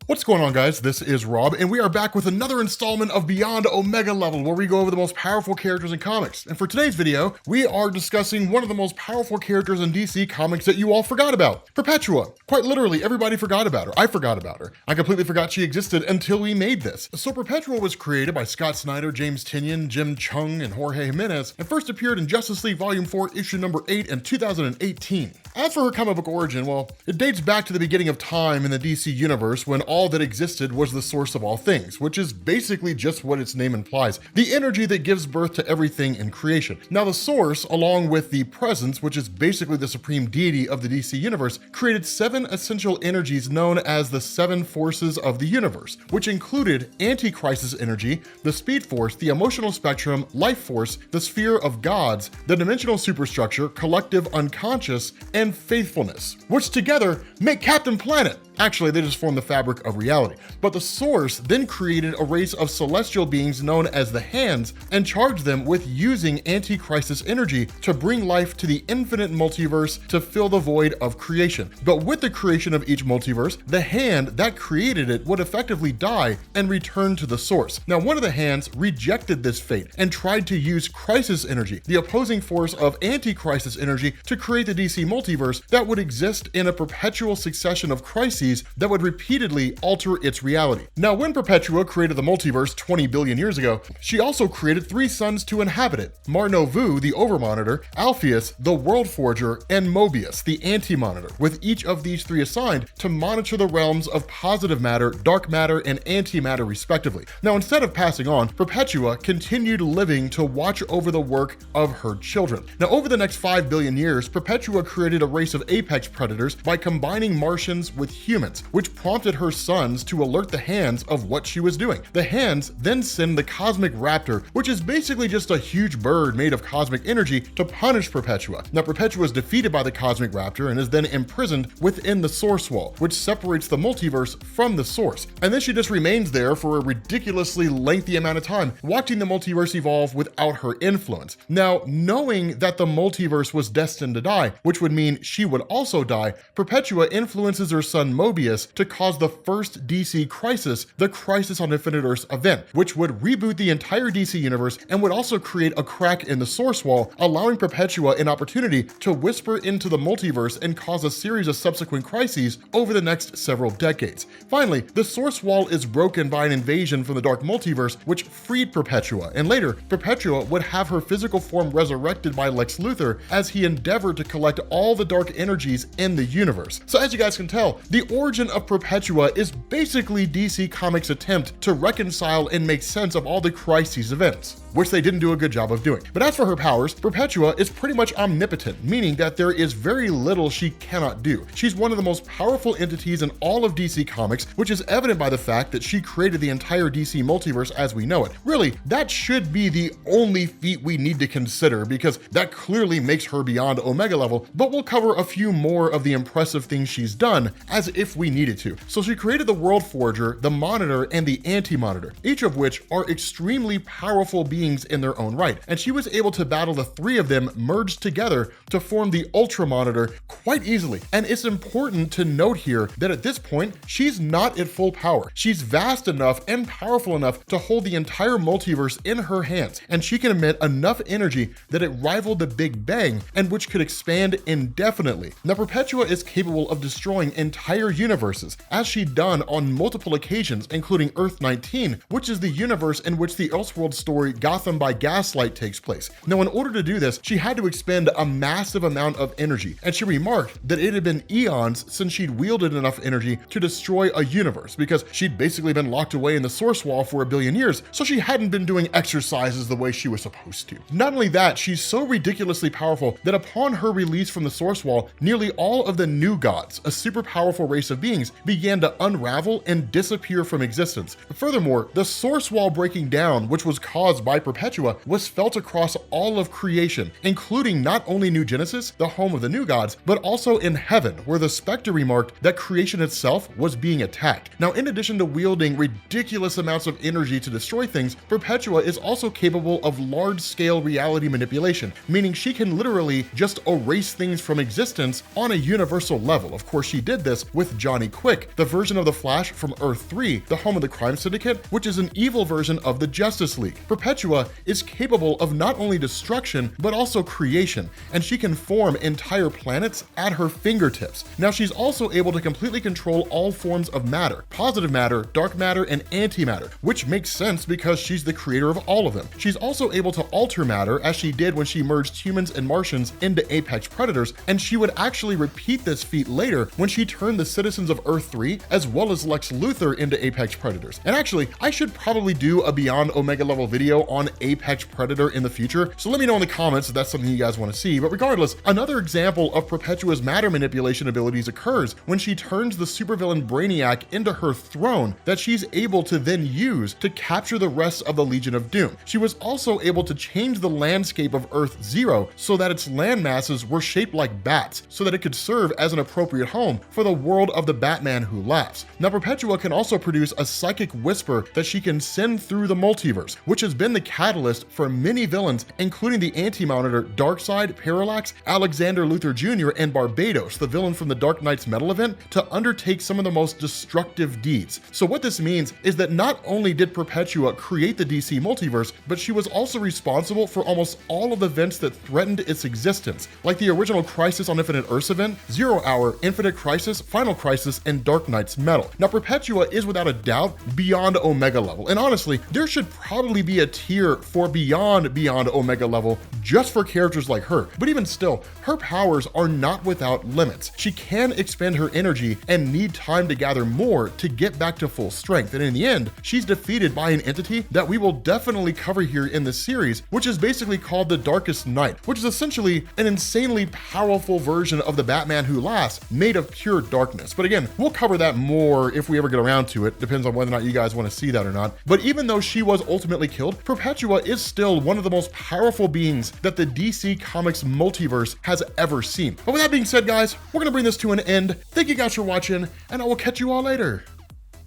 What's going on, guys? This is Rob, and we are back with another installment of Beyond Omega Level, where we go over the most powerful characters in comics. And for today's video, we are discussing one of the most powerful characters in DC Comics that you all forgot about, Perpetua. Quite literally, everybody forgot about her. I forgot about her. I completely forgot she existed until we made this. So Perpetua was created by Scott Snyder, James Tynion, Jim Chung, and Jorge Jimenez, and first appeared in Justice League Volume 4, Issue number 8 in 2018. As for her comic book origin, well, it dates back to the beginning of time in the DC universe when all that existed was the source of all things, which is basically just what its name implies, the energy that gives birth to everything in creation. Now the source, along with the presence, which is basically the supreme deity of the DC universe, created 7 essential energies known as the 7 forces of the universe, which included anti-crisis energy, the speed force, the emotional spectrum, life force, the sphere of gods, the dimensional superstructure, collective unconscious, and faithfulness, which together make Captain Planet. Actually, they just form the fabric of reality. But the source then created a race of celestial beings known as the Hands and charged them with using anti-crisis energy to bring life to the infinite multiverse to fill the void of creation. But with the creation of each multiverse, the hand that created it would effectively die and return to the source. Now, one of the Hands rejected this fate and tried to use crisis energy, the opposing force of anti-crisis energy, to create the DC multiverse that would exist in a perpetual succession of crises that would repeatedly alter its reality. Now, when Perpetua created the multiverse 20 billion years ago, she also created 3 suns to inhabit it: Mar-Novu, the Overmonitor, Alpheus, the World Forger, and Mobius, the Anti-Monitor, with each of these 3 assigned to monitor the realms of positive matter, dark matter, and antimatter respectively. Now, instead of passing on, Perpetua continued living to watch over the work of her children. Now, over the next 5 billion years, Perpetua created a race of apex predators by combining Martians with humans, which prompted her sons to alert the Hands of what she was doing. The Hands then send the Cosmic Raptor, which is basically just a huge bird made of cosmic energy, to punish Perpetua. Now, Perpetua is defeated by the Cosmic Raptor and is then imprisoned within the Source Wall, which separates the multiverse from the source. And then she just remains there for a ridiculously lengthy amount of time, watching the multiverse evolve without her influence. Now, knowing that the multiverse was destined to die, which would mean she would also die, Perpetua influences her son Mobius to cause the first DC crisis, the Crisis on Infinite Earths event, which would reboot the entire DC universe and would also create a crack in the source wall, allowing Perpetua an opportunity to whisper into the multiverse and cause a series of subsequent crises over the next several decades. Finally, the source wall is broken by an invasion from the Dark Multiverse, which freed Perpetua, and later, Perpetua would have her physical form resurrected by Lex Luthor as he endeavored to collect all the dark energies in the universe. So as you guys can tell, the origin of Perpetua is basically DC Comics' attempt to reconcile and make sense of all the crises events, which they didn't do a good job of doing. But as for her powers, Perpetua is pretty much omnipotent, meaning that there is very little she cannot do. She's one of the most powerful entities in all of DC Comics, which is evident by the fact that she created the entire DC multiverse as we know it. Really, that should be the only feat we need to consider, because that clearly makes her beyond Omega level, but we'll cover a few more of the impressive things she's done as if we needed to. So she created the World Forger, the Monitor, and the Anti-Monitor, each of which are extremely powerful beings in their own right, and she was able to battle the 3 of them merged together to form the Ultra Monitor quite easily. And it's important to note here that at this point, she's not at full power. She's vast enough and powerful enough to hold the entire multiverse in her hands, and she can emit enough energy that it rivaled the Big Bang, and which could expand indefinitely. Now, Perpetua is capable of destroying entire universes, as she'd done on multiple occasions, including Earth 19, which is the universe in which the Elseworld story Gotham by Gaslight takes place. Now, in order to do this, she had to expend a massive amount of energy, and she remarked that it had been eons since she'd wielded enough energy to destroy a universe, because she'd basically been locked away in the source wall for 1 billion years, so she hadn't been doing exercises the way she was supposed to. Not only that, she's so ridiculously powerful that upon her release from the source wall, nearly all of the new gods, a super powerful race of beings, began to unravel and disappear from existence. Furthermore, the source wall breaking down, which was caused by Perpetua, was felt across all of creation, including not only New Genesis, the home of the new gods, but also in heaven, where the Spectre remarked that creation itself was being attacked. Now, in addition to wielding ridiculous amounts of energy to destroy things, Perpetua is also capable of large-scale reality manipulation, meaning she can literally just erase things from existence on a universal level. Of course, she did this with with Johnny Quick, the version of the Flash from Earth 3, the home of the crime syndicate, which is an evil version of the Justice League. Perpetua is capable of not only destruction, but also creation, and she can form entire planets at her fingertips. Now, she's also able to completely control all forms of matter, positive matter, dark matter, and antimatter, which makes sense because she's the creator of all of them. She's also able to alter matter, as she did when she merged humans and Martians into apex predators, and she would actually repeat this feat later when she turned the citizens of Earth 3 as well as Lex Luthor into apex predators. And actually, I should probably do a Beyond Omega level video on apex predator in the future, so let me know in the comments if that's something you guys want to see. But regardless, another example of Perpetua's matter manipulation abilities occurs when she turns the supervillain Brainiac into her throne that she's able to then use to capture the rest of the Legion of Doom. She was also able to change the landscape of Earth Zero so that its land masses were shaped like bats, so that it could serve as an appropriate home for the world of the Batman Who Laughs. Now, Perpetua can also produce a psychic whisper that she can send through the multiverse, which has been the catalyst for many villains, including the Anti-Monitor, Darkseid, Parallax, Alexander Luthor Jr., and Barbados, the villain from the Dark Knight's Metal event, to undertake some of the most destructive deeds. So what this means is that not only did Perpetua create the DC multiverse, but she was also responsible for almost all of the events that threatened its existence, like the original Crisis on Infinite Earths event, 0 Hour, Infinite Crisis, Final Crisis, and Dark Knight's Metal. Now, Perpetua is without a doubt Beyond Omega level, and honestly, there should probably be a tier for Beyond Omega level just for characters like her. But even still, her powers are not without limits. She can expend her energy and need time to gather more to get back to full strength, and in the end, she's defeated by an entity that we will definitely cover here in this series, which is basically called the Darkest Night, which is essentially an insanely powerful version of the Batman Who Laughs made of pure darkness. But again, we'll cover that more if we ever get around to it. Depends on whether or not you guys want to see that or not. But even though she was ultimately killed, Perpetua is still one of the most powerful beings that the DC Comics multiverse has ever seen. But with that being said, guys, we're going to bring this to an end. Thank you guys for watching, and I will catch you all later.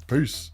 Peace.